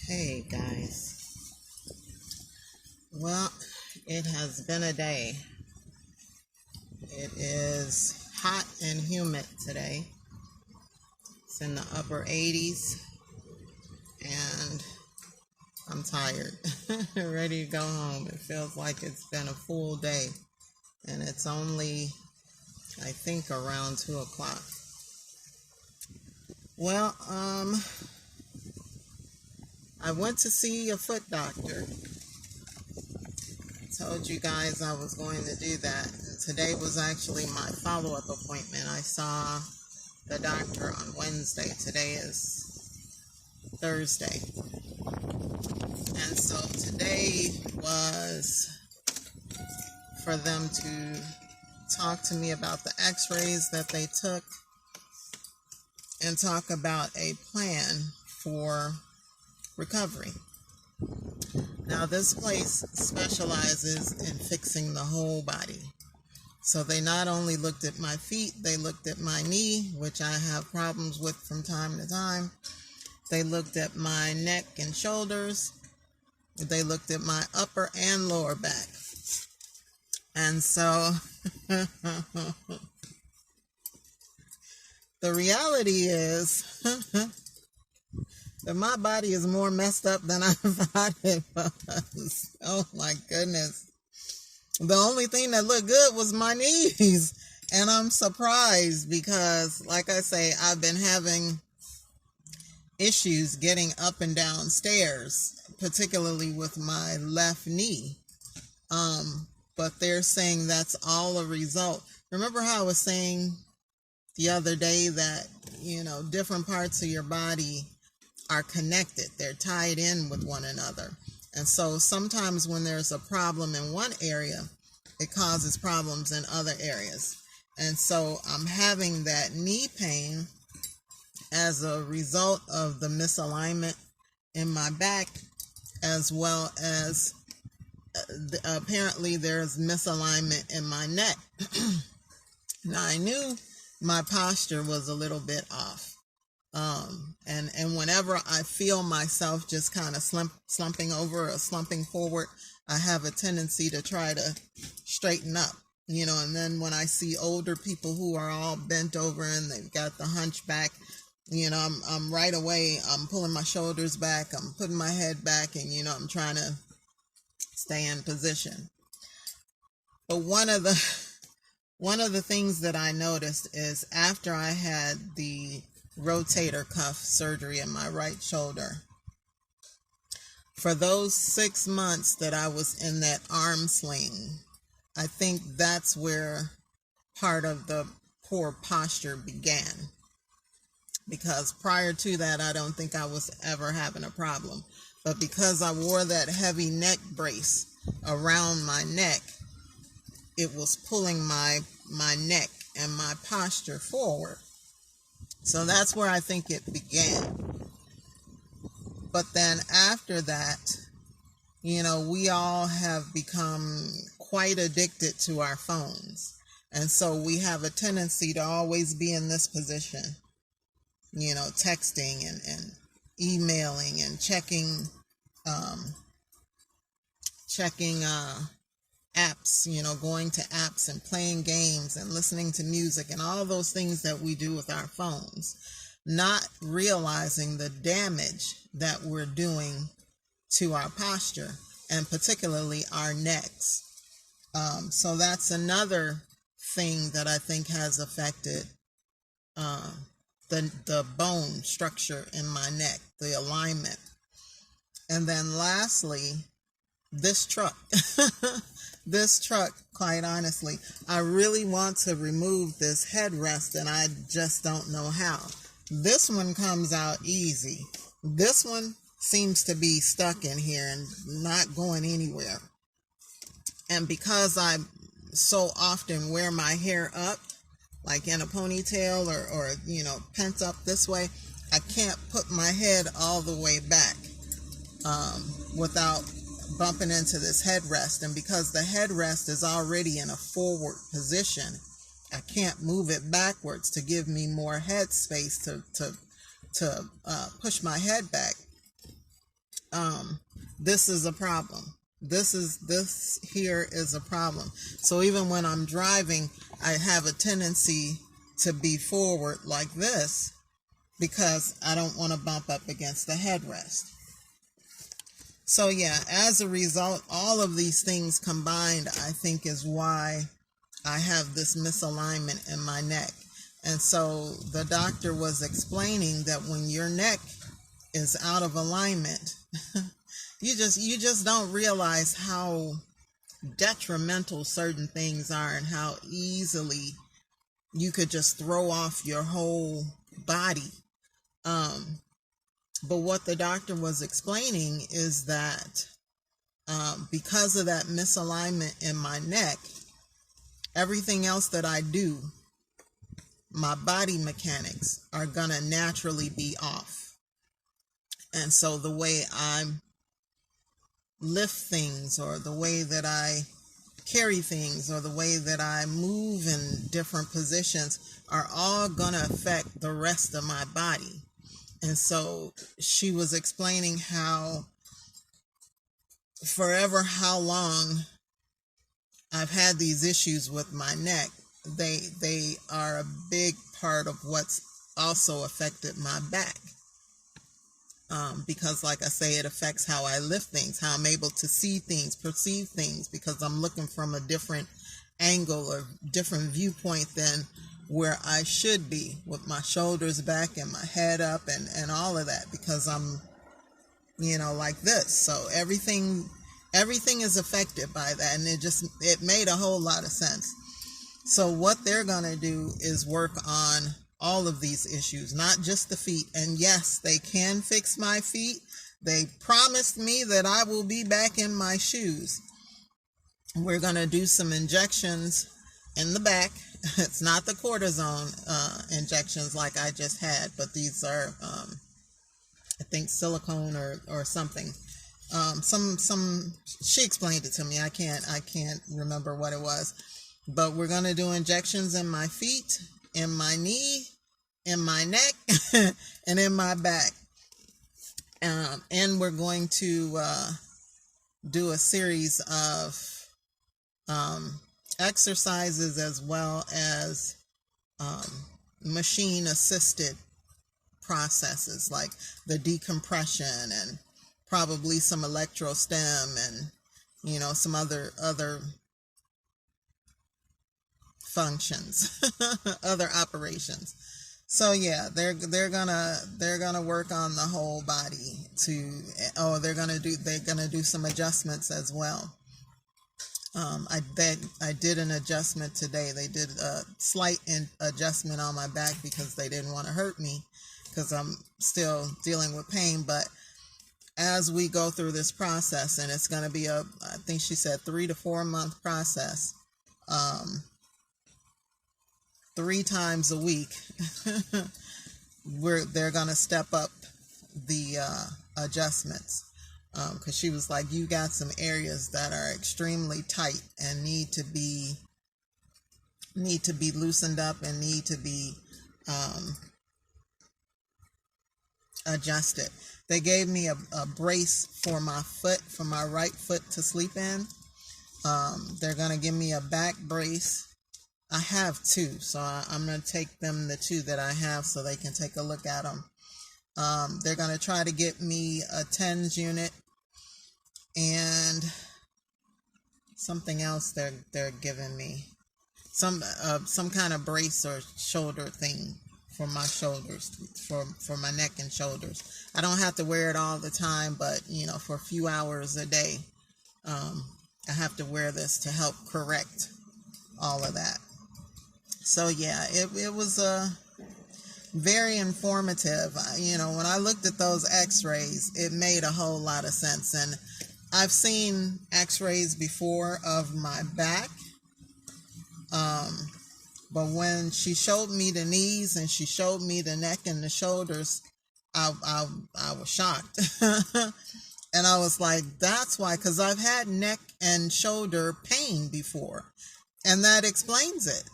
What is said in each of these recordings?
Hey guys, well, it has been a day. It is hot and humid today. It's in the upper 80s, and I'm tired, ready to go home. It feels like it's been a full day, and it's only, I think, around 2 o'clock. Well, I went to see a foot doctor. Told you guys I was going to do that. Today was actually my follow-up appointment. I saw the doctor on Wednesday. Today is Thursday. And so today was for them to talk to me about the x-rays that they took and talk about a plan for recovery. Now, this place specializes in fixing the whole body. So they not only looked at my feet, they looked at my knee, which I have problems with from time to time. They looked at my neck and shoulders. They looked at my upper and lower back. And so the reality is that my body is more messed up than I thought it was. Oh my goodness. The only thing that looked good was my knees. And I'm surprised because, like I say, I've been having issues getting up and down stairs, particularly with my left knee. But they're saying that's all a result. Remember how I was saying the other day that, different parts of your body are connected. They're tied in with one another. And so sometimes when there's a problem in one area, it causes problems in other areas. And so I'm having that knee pain as a result of the misalignment in my back, as well as apparently there's misalignment in my neck. Now, I knew my posture was a little bit off. And whenever I feel myself just kind of slumping over or slumping forward, I have a tendency to try to straighten up, and then when I see older people who are all bent over and they've got the hunchback, I'm right away, I'm pulling my shoulders back, I'm putting my head back, and, I'm trying to stay in position. But one of the things that I noticed is after I had the rotator cuff surgery in my right shoulder, for those 6 months that I was in that arm sling, I think that's where part of the poor posture began. Because prior to that, I don't think I was ever having a problem. But because I wore that heavy neck brace around my neck, it was pulling my neck and my posture forward. So that's where I think it began. But then after that, we all have become quite addicted to our phones. And so we have a tendency to always be in this position, texting and emailing and checking apps, going to apps and playing games and listening to music and all those things that we do with our phones, not realizing the damage that we're doing to our posture and particularly our necks. So that's another thing that I think has affected the bone structure in my neck, the alignment. And then lastly, this truck. This truck, quite honestly, I really want to remove this headrest and I just don't know how. This one comes out easy. This one seems to be stuck in here and not going anywhere. And because I so often wear my hair up, like in a ponytail or pent up this way, I can't put my head all the way back without bumping into this headrest. And because the headrest is already in a forward position, I can't move it backwards to give me more head space to push my head back. this is a problem. This here is a problem. So even when I'm driving, I have a tendency to be forward like this because I don't want to bump up against the headrest. So yeah, as a result, all of these things combined, I think, is why I have this misalignment in my neck. And so the doctor was explaining that when your neck is out of alignment, you just don't realize how detrimental certain things are and how easily you could just throw off your whole body. But what the doctor was explaining is that because of that misalignment in my neck, everything else that I do, my body mechanics are going to naturally be off. And so the way I lift things, or the way that I carry things, or the way that I move in different positions are all going to affect the rest of my body. And so she was explaining how forever how long I've had these issues with my neck. They are a big part of what's also affected my back. Because like I say, it affects how I lift things, how I'm able to see things, perceive things, because I'm looking from a different angle or different viewpoint than where I should be, with my shoulders back and my head up and all of that, because I'm, like this. So everything is affected by that, and it made a whole lot of sense. So what they're going to do is work on all of these issues, not just the feet. And yes, they can fix my feet. They promised me that I will be back in my shoes. We're going to do some injections in the back. It's not the cortisone injections like I just had, but these are, I think, silicone or something. She explained it to me. I can't remember what it was, but we're going to do injections in my feet, in my knee, in my neck, and in my back. And we're going to do a series of exercises as well as machine assisted processes like the decompression and probably some electrostim and some other functions, other operations. So yeah, they're gonna work on the whole body they're gonna do some adjustments as well. I did an adjustment today. They did a slight adjustment on my back because they didn't want to hurt me, because I'm still dealing with pain. But as we go through this process, and it's going to be I think she said 3 to 4 month process, 3 times a week, they're going to step up the adjustments. Because she was like, you got some areas that are extremely tight and need to be loosened up and need to be adjusted. They gave me a brace for my foot, for my right foot to sleep in. They're going to give me a back brace. I have 2, so I'm going to take them the 2 that I have so they can take a look at them. They're going to try to get me a TENS unit and something else they're giving me. Some kind of brace or shoulder thing for my shoulders, for my neck and shoulders. I don't have to wear it all the time, but for a few hours a day, I have to wear this to help correct all of that. So yeah, it was very informative. When I looked at those x-rays, it made a whole lot of sense. And I've seen x-rays before of my back. But when she showed me the knees and she showed me the neck and the shoulders, I was shocked. And I was like, that's why, because I've had neck and shoulder pain before. And that explains it.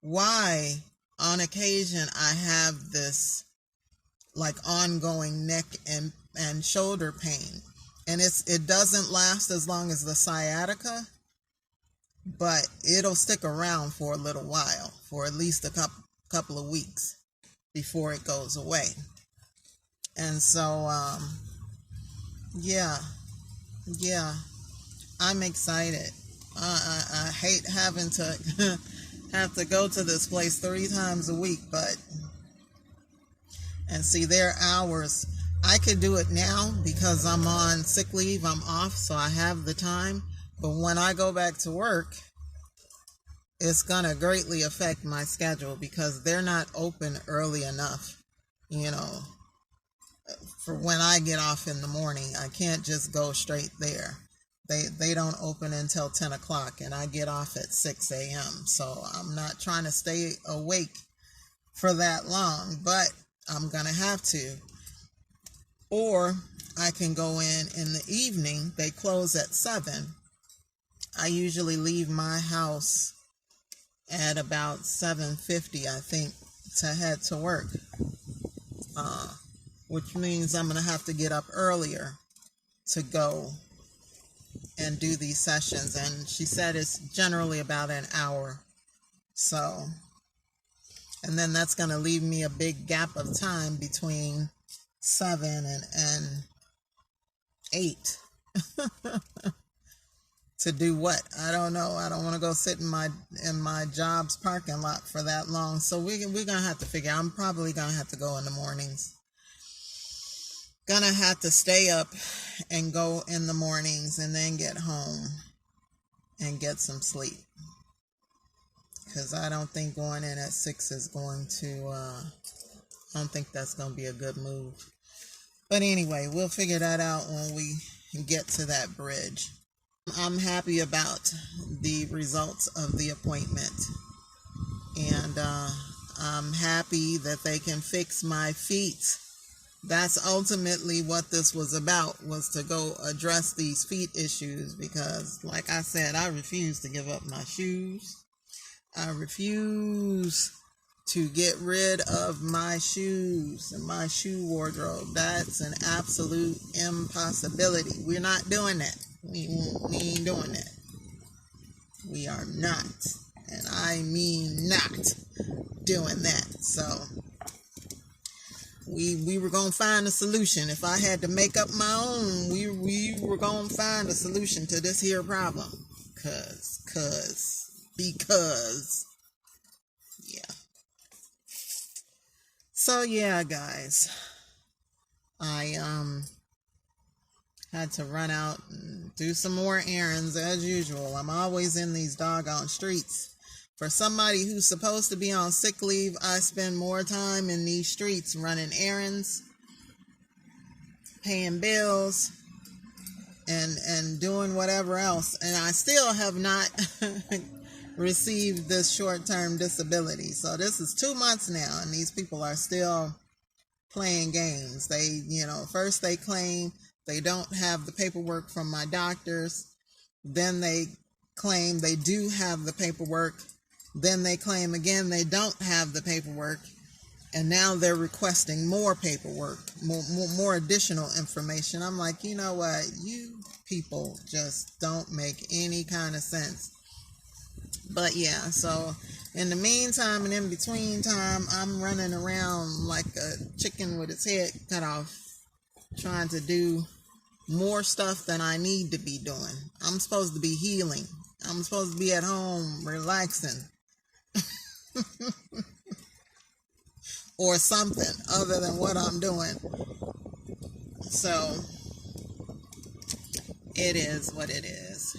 Why on occasion I have this like ongoing neck and shoulder pain. And it doesn't last as long as the sciatica, but it'll stick around for a little while, for at least a couple of weeks before it goes away. And so, yeah, I'm excited. I hate having to have to go to this place 3 times a week, and see, their hours. I could do it now because I'm on sick leave. I'm off, so I have the time. But when I go back to work, it's going to greatly affect my schedule because they're not open early enough, for when I get off in the morning. I can't just go straight there. They don't open until 10 o'clock, and I get off at 6 a.m. So I'm not trying to stay awake for that long, but I'm going to have to. Or I can go in the evening. They close at 7. I usually leave my house at about 7:50, I think, to head to work, which means I'm going to have to get up earlier to go and do these sessions. And she said it's generally about an hour. So, and then that's going to leave me a big gap of time between 7 and 8 to do what? I don't know. I don't want to go sit in my job's parking lot for that long. So we're going to have to figure out. I'm probably going to have to go in the mornings. Gonna have to stay up and go in the mornings and then get home and get some sleep. Because I don't think going in at 6 is going to, I don't think that's going to be a good move. But anyway, we'll figure that out when we get to that bridge. I'm happy about the results of the appointment. And I'm happy that they can fix my feet. That's ultimately what this was about, was to go address these feet issues because, like I said, I refuse to give up my shoes. I refuse to get rid of my shoes and my shoe wardrobe. That's an absolute impossibility. We're not doing that. We ain't doing that. We are not. And I mean not doing that. So we were going to find a solution. If I had to make up my own, we were going to find a solution to this here problem. Because, yeah. So, yeah, guys, I had to run out and do some more errands as usual. I'm always in these doggone streets. For somebody who's supposed to be on sick leave, I spend more time in these streets running errands, paying bills, and doing whatever else. And I still have not received this short-term disability. So this is 2 months now, and these people are still playing games. They, first they claim they don't have the paperwork from my doctors. Then they claim they do have the paperwork. Then they claim again they don't have the paperwork, and now they're requesting more paperwork, more additional information. I'm like, you know what? You people just don't make any kind of sense. But yeah, so in the meantime and in between time, I'm running around like a chicken with its head cut off, trying to do more stuff than I need to be doing. I'm supposed to be healing. I'm supposed to be at home relaxing. Or something other than what I'm doing. So it is what it is.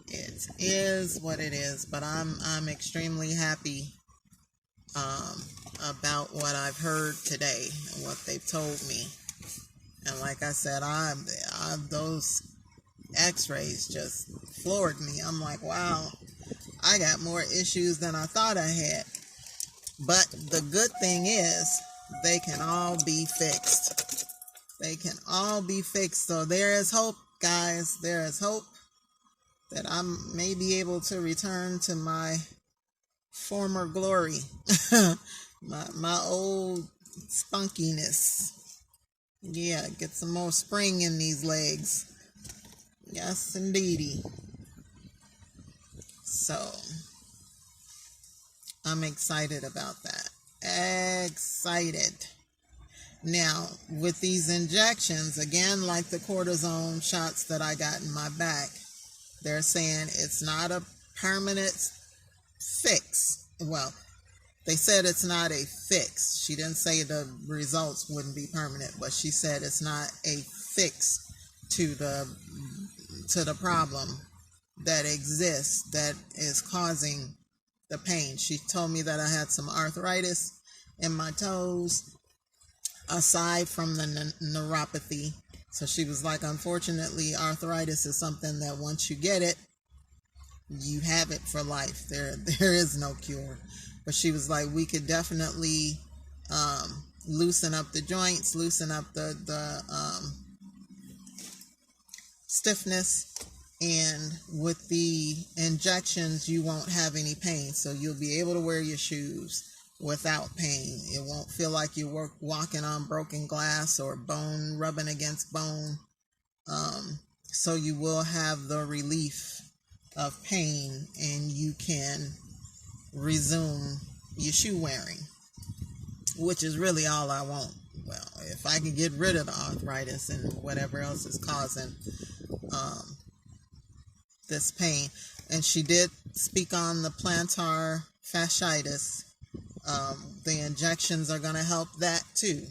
It is what it is. But I'm extremely happy about what I've heard today and what they've told me. And like I said, those x-rays just floored me. I'm like, wow, I got more issues than I thought I had. But the good thing is they can all be fixed. They can all be fixed. So there is hope, guys. There is hope that I may be able to return to my former glory. my old spunkiness. Yeah, get some more spring in these legs. Yes, indeedy. So, I'm excited about that. Excited. Now, with these injections, again, like the cortisone shots that I got in my back, they're saying it's not a permanent fix. Well, they said it's not a fix. She didn't say the results wouldn't be permanent, but she said it's not a fix to the problem that exists that is causing the pain. She told me that I had some arthritis in my toes aside from the neuropathy. So she was like, unfortunately, arthritis is something that once you get it, you have it for life. There is no cure. But she was like, we could definitely loosen up the joints, loosen up the stiffness, and with the injections you won't have any pain, so you'll be able to wear your shoes without pain. It won't feel like you're walking on broken glass or bone rubbing against bone. So you will have the relief of pain, and you can resume your shoe wearing, which is really all I want. Well, if I can get rid of the arthritis and whatever else is causing this pain. And she did speak on the plantar fasciitis. The injections are going to help that too.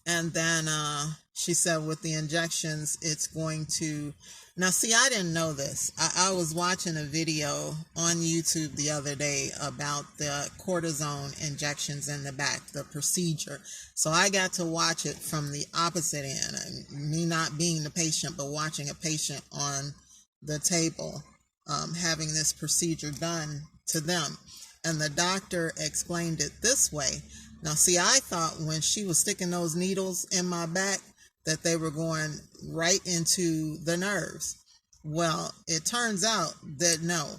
And then she said with the injections, it's going to... Now, see, I didn't know this. I was watching a video on YouTube the other day about the cortisone injections in the back, the procedure. So I got to watch it from the opposite end. Me not being the patient, but watching a patient on the table having this procedure done to them. And the doctor explained it this way. Now, see, I thought when she was sticking those needles in my back that they were going right into the nerves. Well, it turns out that no,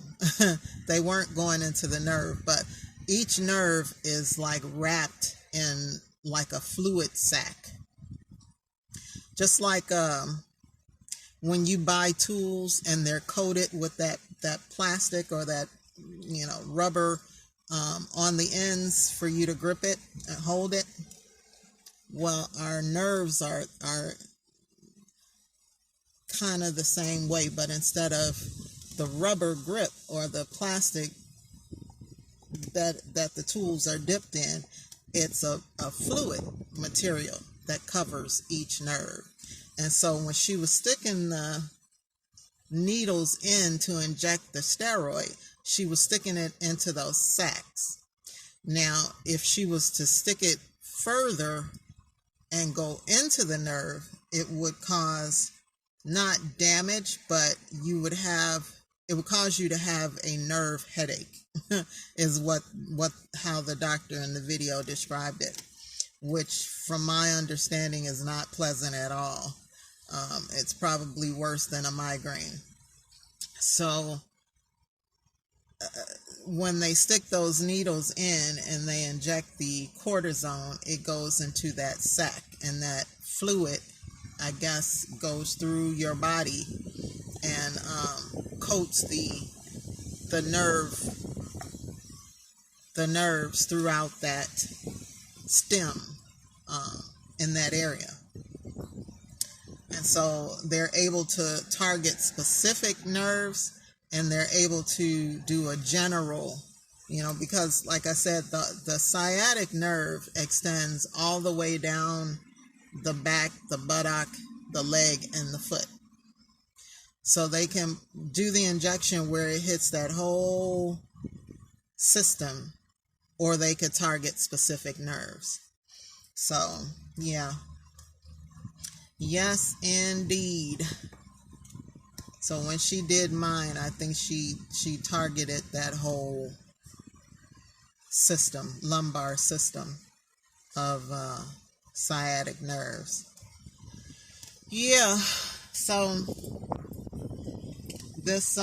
they weren't going into the nerve, but each nerve is like wrapped in like a fluid sac. Just like when you buy tools and they're coated with that plastic or that, rubber on the ends for you to grip it and hold it. Well, our nerves are kind of the same way, but instead of the rubber grip or the plastic that the tools are dipped in, it's a fluid material that covers each nerve. And so when she was sticking the needles in to inject the steroid, she was sticking it into those sacs. Now, if she was to stick it further and go into the nerve, it would cause not damage, but it would cause you to have a nerve headache, is how the doctor in the video described it, which from my understanding is not pleasant at all. It's probably worse than a migraine. So when they stick those needles in and they inject the cortisone, it goes into that sac, and that fluid, I guess, goes through your body and coats the nerves throughout that stem in that area. And so they're able to target specific nerves, and they're able to do a general, because like I said, the sciatic nerve extends all the way down the back, the buttock, the leg, and the foot. So they can do the injection where it hits that whole system, or they could target specific nerves. So, yeah. Yes, indeed. So when she did mine, I think she targeted that whole system, lumbar system of sciatic nerves. Yeah, so this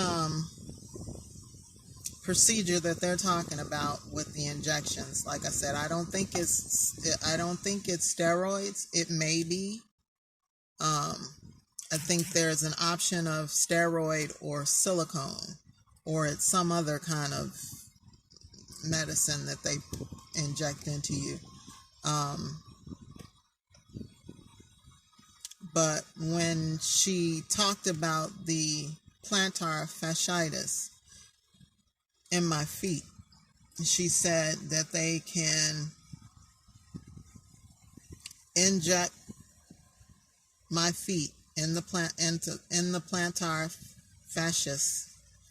procedure that they're talking about with the injections, like I said, I don't think it's steroids. It may be. I think there's an option of steroid or silicone, or it's some other kind of medicine that they inject into you. But when she talked about the plantar fasciitis in my feet, she said that they can inject my feet in the plantar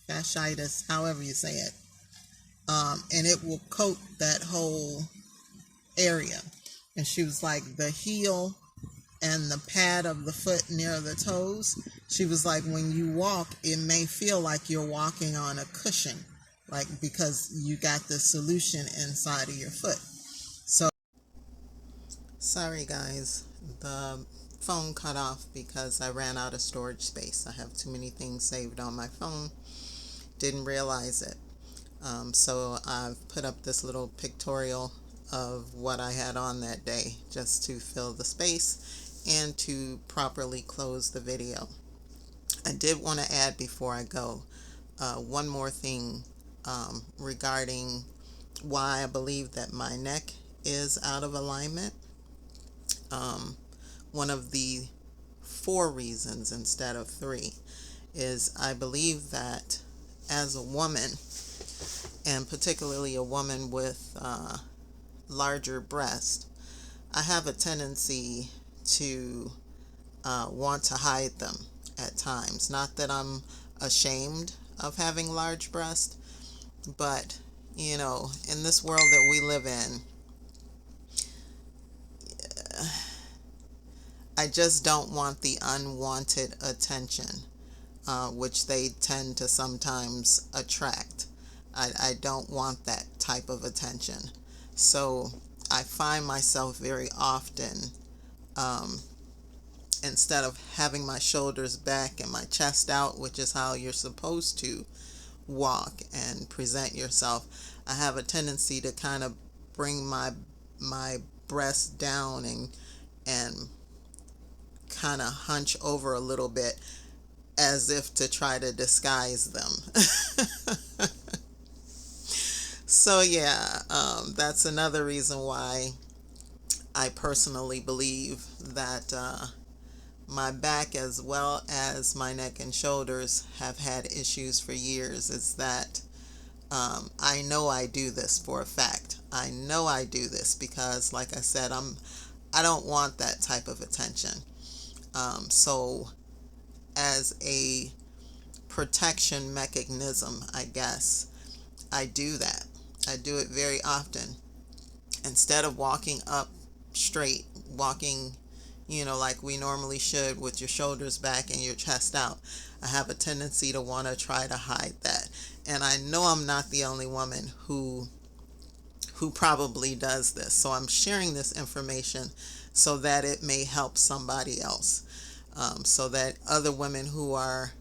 fasciitis, however you say it, and it will coat that whole area. And she was like, the heel and the pad of the foot near the toes, she was like, when you walk, it may feel like you're walking on a cushion, like, because you got the solution inside of your foot. So, sorry guys, the phone cut off because I ran out of storage space. I have too many things saved on my phone. Didn't realize it. So I've put up this little pictorial of what I had on that day, just to fill the space and to properly close the video. I did want to add before I go one more thing regarding why I believe that my neck is out of alignment. One of the 4 reasons instead of 3 is I believe that as a woman, and particularly a woman with larger breast, I have a tendency to want to hide them at times. Not that I'm ashamed of having large breasts, but you know, in this world that we live in, I just don't want the unwanted attention, which they tend to sometimes attract. I don't want that type of attention. So I find myself very often, instead of having my shoulders back and my chest out, which is how you're supposed to walk and present yourself, I have a tendency to kind of bring my breast down and kind of hunch over a little bit, as if to try to disguise them. So yeah, that's another reason why I personally believe that my back as well as my neck and shoulders have had issues for years. Is that I know I do this for a fact. I know I do this because, like I said, I don't want that type of attention. So as a protection mechanism, I guess, I do that. I do it very often. Instead of walking up straight, walking, you know, like we normally should with your shoulders back and your chest out, I have a tendency to want to try to hide that. And I know I'm not the only woman who probably does this. So I'm sharing this information so that it may help somebody else. So that other women who are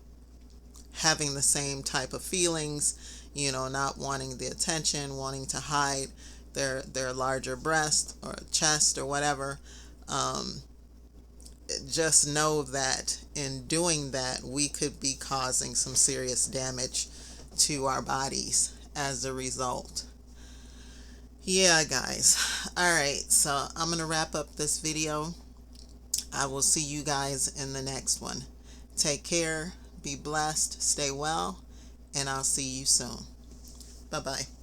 having the same type of feelings, you know, not wanting the attention, wanting to hide their larger breast or chest or whatever, just know that in doing that, we could be causing some serious damage to our bodies as a result. Yeah, guys. All right, so I'm going to wrap up this video. I will see you guys in the next one. Take care, be blessed, stay well, and I'll see you soon. Bye-bye.